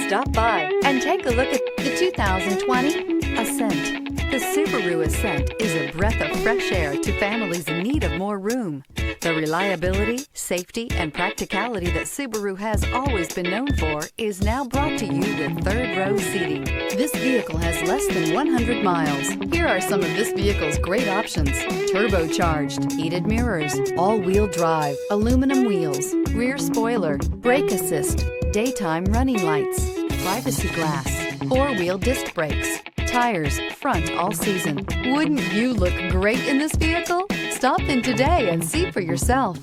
Stop by and take a look at the 2020 Ascent. The Subaru Ascent is a breath of fresh air to families in need of more room. The reliability, safety, and practicality that Subaru has always been known for is now brought to you with third-row seating. This vehicle has less than 100 miles. Here are some of this vehicle's great options: turbocharged, heated mirrors, all-wheel drive, aluminum wheels, rear spoiler, brake assist, daytime running lights, privacy glass, four-wheel disc brakes, tires, front all season. Wouldn't you look great in this vehicle? Stop in today and see for yourself.